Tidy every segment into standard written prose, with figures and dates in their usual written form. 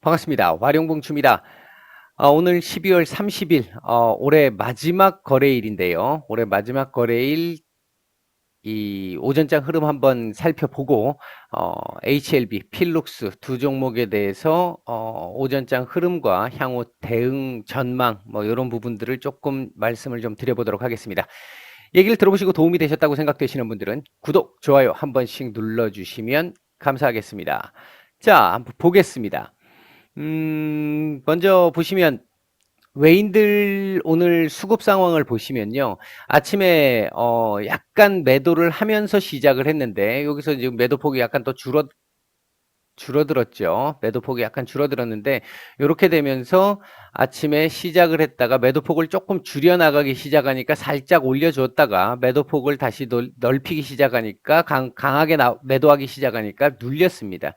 반갑습니다. 와룡봉추입니다. 오늘 12월 30일, 올해 마지막 거래일인데요. 올해 마지막 거래일 이 오전장 흐름 한번 살펴보고, HLB, 필룩스 두 종목에 대해서 오전장 흐름과 향후 대응 전망 뭐 이런 부분들을 조금 말씀을 좀 드려보도록 하겠습니다. 얘기를 들어보시고 도움이 되셨다고 생각되시는 분들은 구독, 좋아요 한 번씩 눌러주시면 감사하겠습니다. 자, 한번 보겠습니다. 먼저 보시면 외인들 오늘 수급 상황을 보시면요. 아침에 약간 매도를 하면서 시작을 했는데 여기서 지금 매도폭이 약간 또 줄어들었죠. 매도폭이 약간 줄어들었는데 이렇게 되면서 아침에 시작을 했다가 매도폭을 조금 줄여나가기 시작하니까 살짝 올려줬다가 매도폭을 다시 넓히기 시작하니까 강하게 매도하기 시작하니까 눌렸습니다.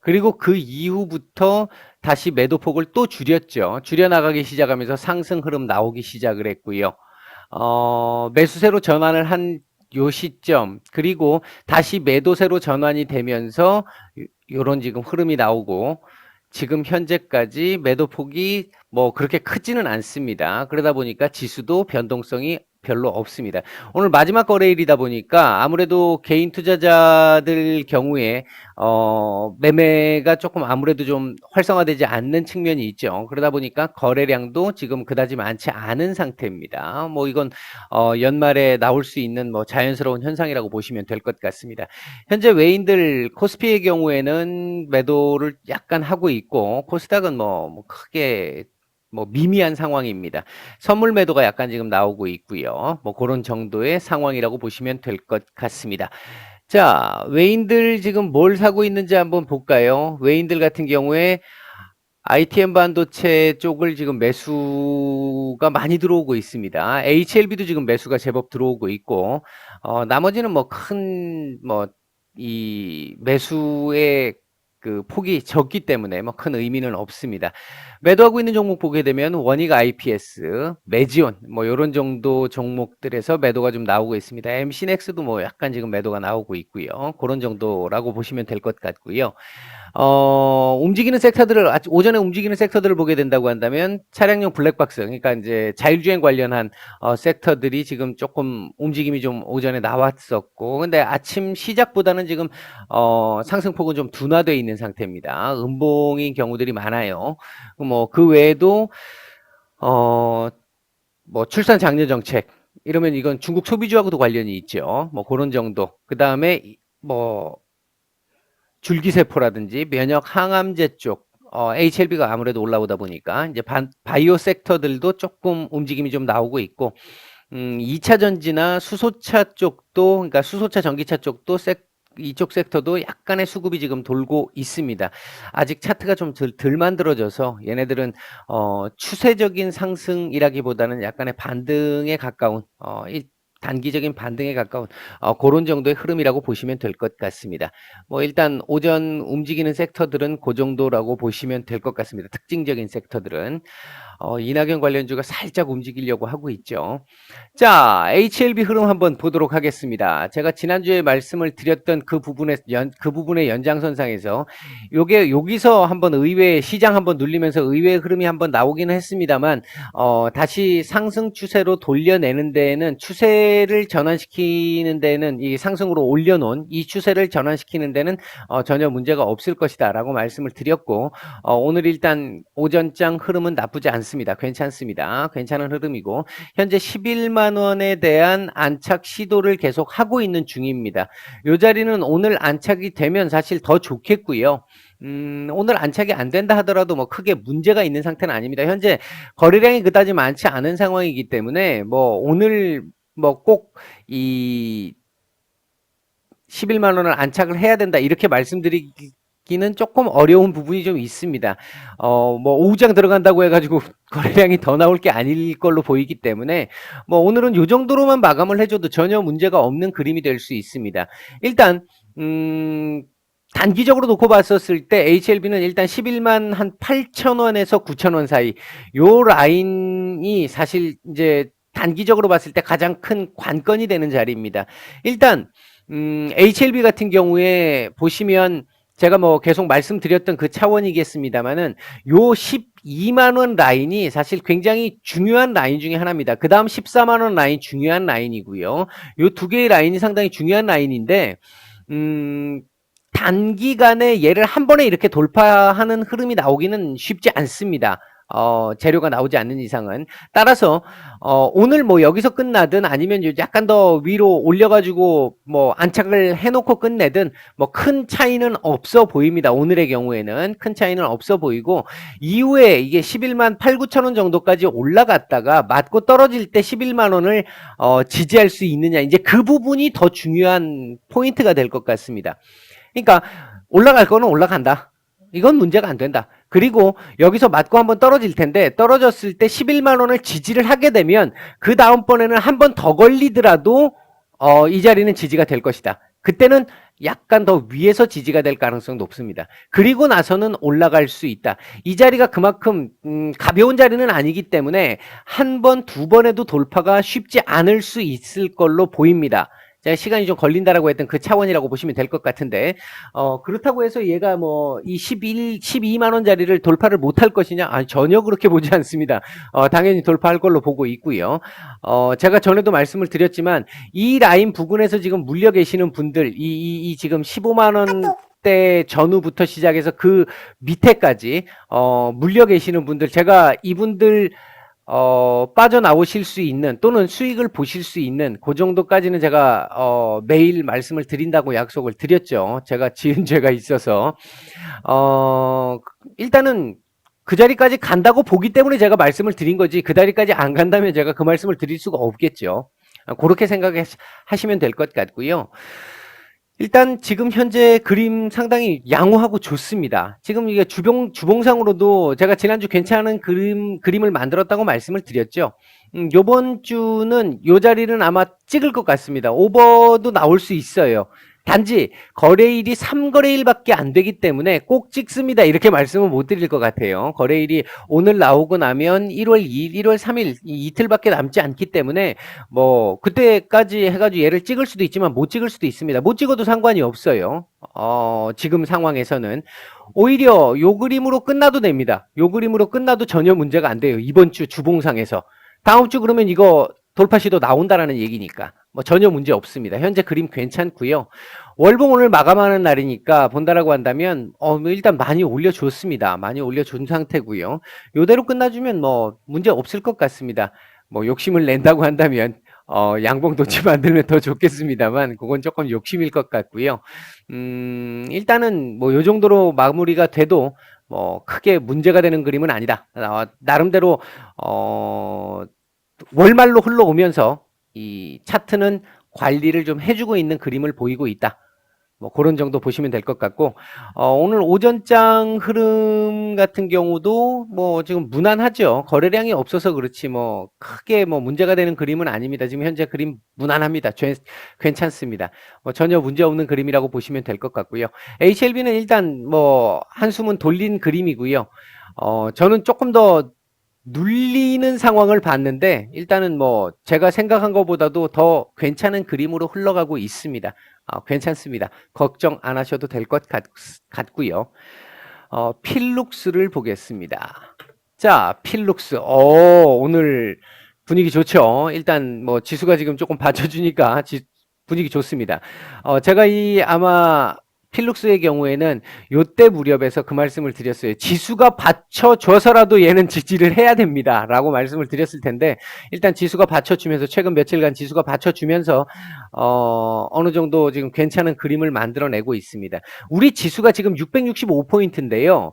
그리고 그 이후부터 다시 매도폭을 또 줄였죠. 줄여나가기 시작하면서 상승 흐름 나오기 시작을 했고요. 매수세로 전환을 한 요 시점, 그리고 다시 매도세로 전환이 되면서 요런 지금 흐름이 나오고, 지금 현재까지 매도폭이 뭐 그렇게 크지는 않습니다. 그러다 보니까 지수도 변동성이 별로 없습니다. 오늘 마지막 거래일이다 보니까 아무래도 개인 투자자들 경우에 매매가 조금 아무래도 좀 활성화되지 않는 측면이 있죠. 그러다 보니까 거래량도 지금 그다지 많지 않은 상태입니다. 뭐 이건 연말에 나올 수 있는 뭐 자연스러운 현상이라고 보시면 될 것 같습니다. 현재 외인들 코스피의 경우에는 매도를 약간 하고 있고 코스닥은 뭐 크게 뭐 미미한 상황입니다. 선물 매도가 약간 지금 나오고 있고요. 뭐 그런 정도의 상황이라고 보시면 될 것 같습니다. 자, 외인들 지금 뭘 사고 있는지 한번 볼까요? 외인들 같은 경우에 ITM 반도체 쪽을 지금 매수가 많이 들어오고 있습니다. HLB도 지금 매수가 제법 들어오고 있고, 나머지는 뭐 이 매수의 그 폭이 적기 때문에 뭐 큰 의미는 없습니다. 매도하고 있는 종목 보게 되면 원익 IPS, 메지온 뭐 이런 정도 종목들에서 매도가 좀 나오고 있습니다. MC넥스도 뭐 약간 지금 매도가 나오고 있고요. 그런 정도라고 보시면 될 것 같고요. 움직이는 섹터들을 오전에 움직이는 섹터들을 보게 된다고 한다면 차량용 블랙박스, 그러니까 이제 자율주행 관련한 섹터들이 지금 조금 움직임이 좀 오전에 나왔었고, 근데 아침 시작보다는 지금 상승폭은 좀 둔화되어 있는 상태입니다. 음봉인 경우들이 많아요. 뭐 그 외에도 어, 뭐 출산 장려 정책 이러면 이건 중국 소비주하고도 관련이 있죠. 뭐 그런 정도. 그 다음에 뭐 줄기세포라든지 면역 항암제 쪽, HLB가 아무래도 올라오다 보니까 이제 바이오 섹터들도 조금 움직임이 좀 나오고 있고, 2차 전지나 수소차 쪽도, 그러니까 수소차 전기차 쪽도 이쪽 섹터도 약간의 수급이 지금 돌고 있습니다. 아직 차트가 좀 덜 만들어져서 얘네들은 추세적인 상승이라기보다는 약간의 반등에 가까운 단기적인 반등에 가까운 그런 정도의 흐름이라고 보시면 될 것 같습니다. 뭐 일단 오전 움직이는 섹터들은 그 정도라고 보시면 될 것 같습니다. 특징적인 섹터들은 이낙연 관련주가 살짝 움직이려고 하고 있죠. 자, HLB 흐름 한번 보도록 하겠습니다. 제가 지난주에 말씀을 드렸던 그 부분의 연장선상에서 요게 여기서 한번 의외 시장 한번 눌리면서 의외의 흐름이 한번 나오기는 했습니다만 다시 상승 추세로 돌려내는 데에는 추세를 전환시키는 데는 이 상승으로 올려놓은 이 추세를 전환시키는 데는 전혀 문제가 없을 것이다라고 말씀을 드렸고 오늘 일단 오전장 흐름은 나쁘지 않습니다. 괜찮습니다. 괜찮은 흐름이고 현재 11만 원에 대한 안착 시도를 계속 하고 있는 중입니다. 이 자리는 오늘 안착이 되면 사실 더 좋겠고요. 오늘 안착이 안 된다 하더라도 뭐 크게 문제가 있는 상태는 아닙니다. 현재 거래량이 그다지 많지 않은 상황이기 때문에 뭐 오늘 뭐 꼭 이 11만 원을 안착을 해야 된다 이렇게 말씀드리기는 조금 어려운 부분이 좀 있습니다. 뭐 오후장 들어간다고 해가지고 거래량이 더 나올 게 아닐 걸로 보이기 때문에 뭐 오늘은 요 정도로만 마감을 해줘도 전혀 문제가 없는 그림이 될 수 있습니다. 일단 단기적으로 놓고 봤었을 때 HLB는 일단 11만 한 8천 원에서 9천 원 사이 요 라인이 사실 이제 단기적으로 봤을 때 가장 큰 관건이 되는 자리입니다. 일단 HLB 같은 경우에 보시면 제가 뭐 계속 말씀드렸던 그 차원이겠습니다만은 요 12만 원 라인이 사실 굉장히 중요한 라인 중에 하나입니다. 그 다음 14만 원 라인 중요한 라인이고요. 요 두 개의 라인이 상당히 중요한 라인인데, 단기간에 얘를 한 번에 이렇게 돌파하는 흐름이 나오기는 쉽지 않습니다. 재료가 나오지 않는 이상은. 따라서 오늘 뭐 여기서 끝나든 아니면 약간 더 위로 올려가지고 뭐 안착을 해놓고 끝내든 뭐 큰 차이는 없어 보입니다. 오늘의 경우에는 큰 차이는 없어 보이고, 이후에 이게 11만 8, 9천 원 정도까지 올라갔다가 맞고 떨어질 때 11만 원을 지지할 수 있느냐, 이제 그 부분이 더 중요한 포인트가 될 것 같습니다. 그러니까 올라갈 거는 올라간다. 이건 문제가 안 된다. 그리고 여기서 맞고 한번 떨어질 텐데, 떨어졌을 때 11만 원을 지지를 하게 되면 그 다음번에는 한 번 더 걸리더라도 이 자리는 지지가 될 것이다. 그때는 약간 더 위에서 지지가 될 가능성이 높습니다. 그리고 나서는 올라갈 수 있다. 이 자리가 그만큼 가벼운 자리는 아니기 때문에 한 번, 두 번에도 돌파가 쉽지 않을 수 있을 걸로 보입니다. 제가 시간이 좀 걸린다라고 했던 그 차원이라고 보시면 될 것 같은데, 그렇다고 해서 얘가 뭐 이 12만 원짜리를 돌파를 못할 것이냐? 아니, 전혀 그렇게 보지 않습니다. 당연히 돌파할 걸로 보고 있고요. 제가 전에도 말씀을 드렸지만 이 라인 부근에서 지금 물려 계시는 분들, 이 지금 15만 원 때 전후부터 시작해서 그 밑에까지 물려 계시는 분들, 제가 이분들 빠져나오실 수 있는 또는 수익을 보실 수 있는 그 정도까지는 제가 매일 말씀을 드린다고 약속을 드렸죠. 제가 지은 죄가 있어서 일단은 그 자리까지 간다고 보기 때문에 제가 말씀을 드린 거지, 그 자리까지 안 간다면 제가 그 말씀을 드릴 수가 없겠죠. 그렇게 생각하시면 될 것 같고요. 일단 지금 현재 그림 상당히 양호하고 좋습니다. 지금 이게 주봉상으로도 제가 지난주 괜찮은 그림을 만들었다고 말씀을 드렸죠. 요번 주는 요 자리는 아마 찍을 것 같습니다. 오버도 나올 수 있어요. 단지 거래일이 3거래일밖에 안 되기 때문에 꼭 찍습니다, 이렇게 말씀을 못 드릴 것 같아요. 거래일이 오늘 나오고 나면 1월 2일, 1월 3일 이틀밖에 남지 않기 때문에 뭐 그때까지 해가지고 얘를 찍을 수도 있지만 못 찍을 수도 있습니다. 못 찍어도 상관이 없어요. 지금 상황에서는 오히려 요 그림으로 끝나도 됩니다. 요 그림으로 끝나도 전혀 문제가 안 돼요. 이번 주 주봉상에서. 다음 주 그러면 이거 돌파 시도 나온다라는 얘기니까 뭐 전혀 문제 없습니다. 현재 그림 괜찮고요. 월봉 오늘 마감하는 날이니까 본다라고 한다면 뭐 일단 많이 올려줬습니다. 많이 올려준 상태고요. 요대로 끝나주면 뭐 문제 없을 것 같습니다. 뭐 욕심을 낸다고 한다면 양봉 도치 만들면 더 좋겠습니다만 그건 조금 욕심일 것 같고요. 일단은 뭐 요 정도로 마무리가 돼도 뭐 크게 문제가 되는 그림은 아니다. 나름대로 월말로 흘러오면서 이 차트는 관리를 좀 해주고 있는 그림을 보이고 있다. 뭐 그런 정도 보시면 될 것 같고, 오늘 오전장 흐름 같은 경우도 뭐 지금 무난하죠. 거래량이 없어서 그렇지 뭐 크게 뭐 문제가 되는 그림은 아닙니다. 지금 현재 그림 무난합니다. 괜찮습니다. 전혀 문제 없는 그림이라고 보시면 될 것 같고요. HLB는 일단 뭐 한숨은 돌린 그림이고요. 저는 조금 더 눌리는 상황을 봤는데 일단은 뭐 제가 생각한 것보다도 더 괜찮은 그림으로 흘러가고 있습니다. 괜찮습니다. 걱정 안 하셔도 될 것 같고요. 필룩스를 보겠습니다. 자, 필룩스. 오늘 분위기 좋죠. 일단 뭐 지수가 지금 조금 받쳐주니까 분위기 좋습니다. 제가 아마 필룩스의 경우에는 요때 무렵에서 그 말씀을 드렸어요. 지수가 받쳐줘서라도 얘는 지지를 해야 됩니다 라고 말씀을 드렸을 텐데, 일단 지수가 받쳐주면서 최근 며칠간 지수가 받쳐주면서 어느 정도 지금 괜찮은 그림을 만들어내고 있습니다. 우리 지수가 지금 665포인트인데요.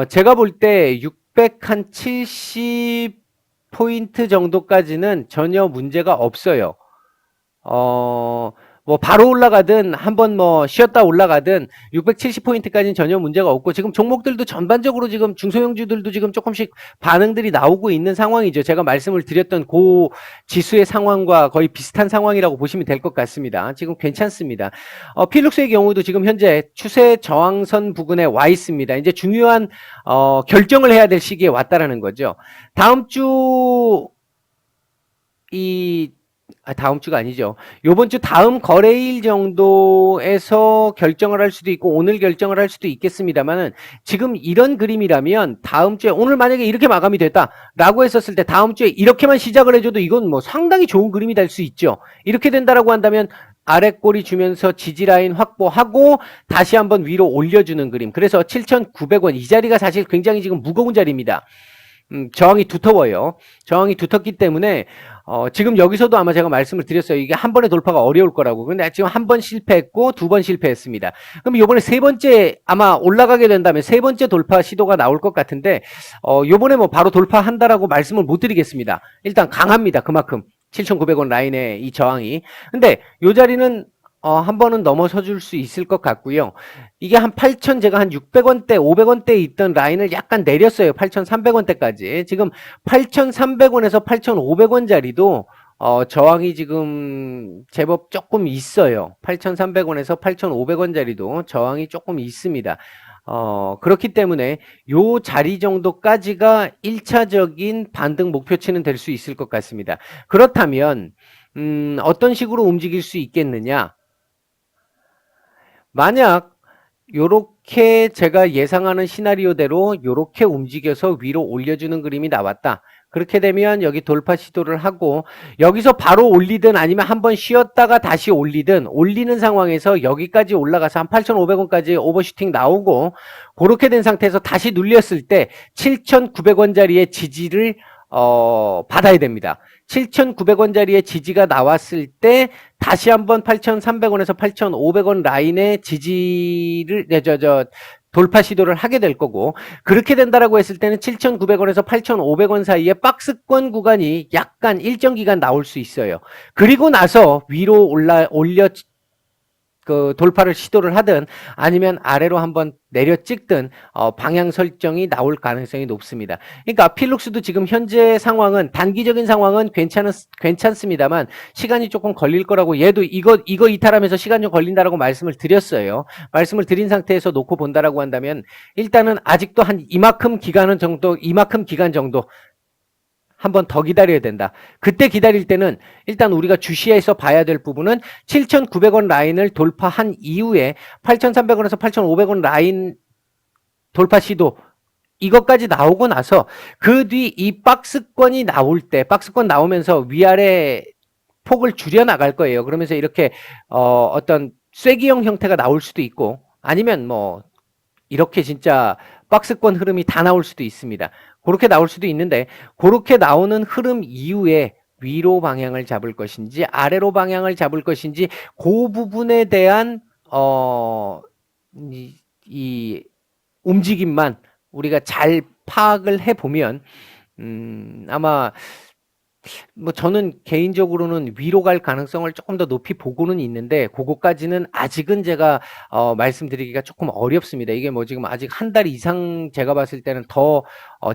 제가 볼 때 670포인트 정도까지는 전혀 문제가 없어요. 뭐 바로 올라가든 한번 뭐 쉬었다 올라가든 670포인트까지는 전혀 문제가 없고, 지금 종목들도 전반적으로 지금 중소형주들도 지금 조금씩 반응들이 나오고 있는 상황이죠. 제가 말씀을 드렸던 그 지수의 상황과 거의 비슷한 상황이라고 보시면 될 것 같습니다. 지금 괜찮습니다. 필룩스의 경우도 지금 현재 추세 저항선 부근에 와 있습니다. 이제 중요한 결정을 해야 될 시기에 왔다라는 거죠. 다음 주 다음 주가 아니죠. 요번 주 다음 거래일 정도에서 결정을 할 수도 있고 오늘 결정을 할 수도 있겠습니다만은 지금 이런 그림이라면 다음 주에 오늘 만약에 이렇게 마감이 됐다라고 했었을 때 다음 주에 이렇게만 시작을 해줘도 이건 뭐 상당히 좋은 그림이 될 수 있죠. 이렇게 된다라고 한다면 아래 꼬리 주면서 지지 라인 확보하고 다시 한번 위로 올려주는 그림. 그래서 7,900원 이 자리가 사실 굉장히 지금 무거운 자리입니다. 저항이 두터워요. 저항이 두텁기 때문에 지금 여기서도 아마 제가 말씀을 드렸어요. 이게 한 번에 돌파가 어려울 거라고. 근데 지금 한 번 실패했고 두 번 실패했습니다. 그럼 이번에 세 번째 아마 올라가게 된다면 세 번째 돌파 시도가 나올 것 같은데 요번에 뭐 바로 돌파한다라고 말씀을 못 드리겠습니다. 일단 강합니다. 그만큼 7,900원 라인의 이 저항이. 근데 요 자리는 한 번은 넘어서 줄 수 있을 것 같고요. 이게 한 8,000 제가 한 600원대, 500원대에 있던 라인을 약간 내렸어요. 8,300원대까지. 지금 8,300원에서 8,500원짜리도 저항이 지금 제법 조금 있어요. 8,300원에서 8,500원짜리도 저항이 조금 있습니다. 그렇기 때문에 요 자리 정도까지가 1차적인 반등 목표치는 될 수 있을 것 같습니다. 그렇다면 어떤 식으로 움직일 수 있겠느냐? 만약 요렇게 제가 예상하는 시나리오대로 요렇게 움직여서 위로 올려주는 그림이 나왔다. 그렇게 되면 여기 돌파 시도를 하고 여기서 바로 올리든 아니면 한번 쉬었다가 다시 올리든 올리는 상황에서 여기까지 올라가서 한 8,500원까지 오버슈팅 나오고 그렇게 된 상태에서 다시 눌렸을 때 7,900원짜리의 지지를 받아야 됩니다. 7,900원짜리의 지지가 나왔을 때 다시 한번 8,300원에서 8,500원 라인의 지지를 돌파 시도를 하게 될 거고 그렇게 된다라고 했을 때는 7,900원에서 8,500원 사이에 박스권 구간이 약간 일정 기간 나올 수 있어요. 그리고 나서 위로 올려 그 돌파를 시도를 하든 아니면 아래로 한번 내려 찍든 방향 설정이 나올 가능성이 높습니다. 그러니까 필룩스도 지금 현재 상황은 단기적인 상황은 괜찮습니다만 시간이 조금 걸릴 거라고 얘도 이거 이탈하면서 시간 좀 걸린다라고 말씀을 드렸어요. 말씀을 드린 상태에서 놓고 본다라고 한다면 일단은 아직도 한 이만큼 기간 정도 한 번 더 기다려야 된다. 그때 기다릴 때는 일단 우리가 주시해서 봐야 될 부분은 7,900원 라인을 돌파한 이후에 8,300원에서 8,500원 라인 돌파 시도 이것까지 나오고 나서 그 뒤 이 박스권이 나올 때 박스권 나오면서 위아래 폭을 줄여 나갈 거예요. 그러면서 이렇게 어떤 쐐기형 형태가 나올 수도 있고 아니면 뭐 이렇게 진짜 박스권 흐름이 다 나올 수도 있습니다. 그렇게 나올 수도 있는데 그렇게 나오는 흐름 이후에 위로 방향을 잡을 것인지 아래로 방향을 잡을 것인지 그 부분에 대한 이 움직임만 우리가 잘 파악을 해보면 아마 뭐 저는 개인적으로는 위로 갈 가능성을 조금 더 높이 보고는 있는데 그거까지는 아직은 제가 말씀드리기가 조금 어렵습니다. 이게 뭐 지금 아직 한 달 이상 제가 봤을 때는 더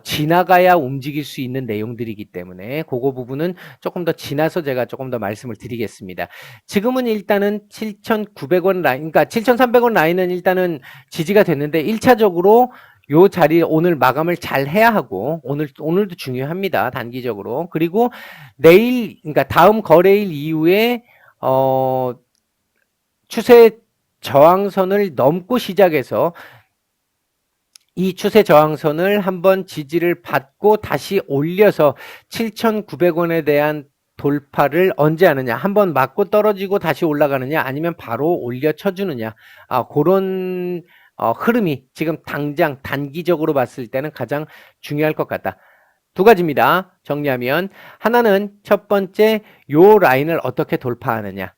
지나가야 움직일 수 있는 내용들이기 때문에 그거 부분은 조금 더 지나서 제가 조금 더 말씀을 드리겠습니다. 지금은 일단은 7,900원 라인, 그러니까 7,300원 라인은 일단은 지지가 됐는데 1차적으로 요 자리 오늘 마감을 잘 해야 하고 오늘도 중요합니다. 단기적으로. 그리고 내일 그러니까 다음 거래일 이후에 추세 저항선을 넘고 시작해서 이 추세 저항선을 한번 지지를 받고 다시 올려서 7,900원에 대한 돌파를 언제 하느냐, 한번 맞고 떨어지고 다시 올라가느냐, 아니면 바로 올려 쳐주느냐, 그런 흐름이 지금 당장 단기적으로 봤을 때는 가장 중요할 것 같다. 두 가지입니다. 정리하면 하나는 첫 번째 요 라인을 어떻게 돌파하느냐.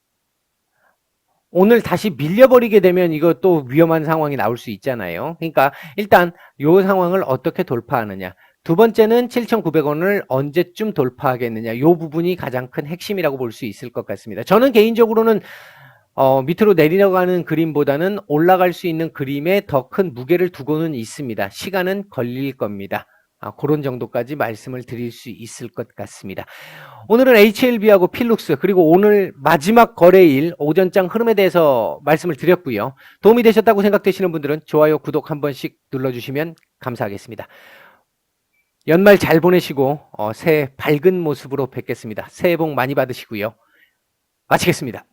오늘 다시 밀려버리게 되면 이거 또 위험한 상황이 나올 수 있잖아요. 그러니까 일단 요 상황을 어떻게 돌파하느냐. 두 번째는 7,900원을 언제쯤 돌파하겠느냐. 요 부분이 가장 큰 핵심이라고 볼 수 있을 것 같습니다. 저는 개인적으로는 밑으로 내려가는 그림보다는 올라갈 수 있는 그림에 더 큰 무게를 두고는 있습니다. 시간은 걸릴 겁니다. 그런 정도까지 말씀을 드릴 수 있을 것 같습니다. 오늘은 HLB하고 필룩스 그리고 오늘 마지막 거래일 오전장 흐름에 대해서 말씀을 드렸고요. 도움이 되셨다고 생각되시는 분들은 좋아요, 구독 한 번씩 눌러주시면 감사하겠습니다. 연말 잘 보내시고 새해 밝은 모습으로 뵙겠습니다. 새해 복 많이 받으시고요. 마치겠습니다.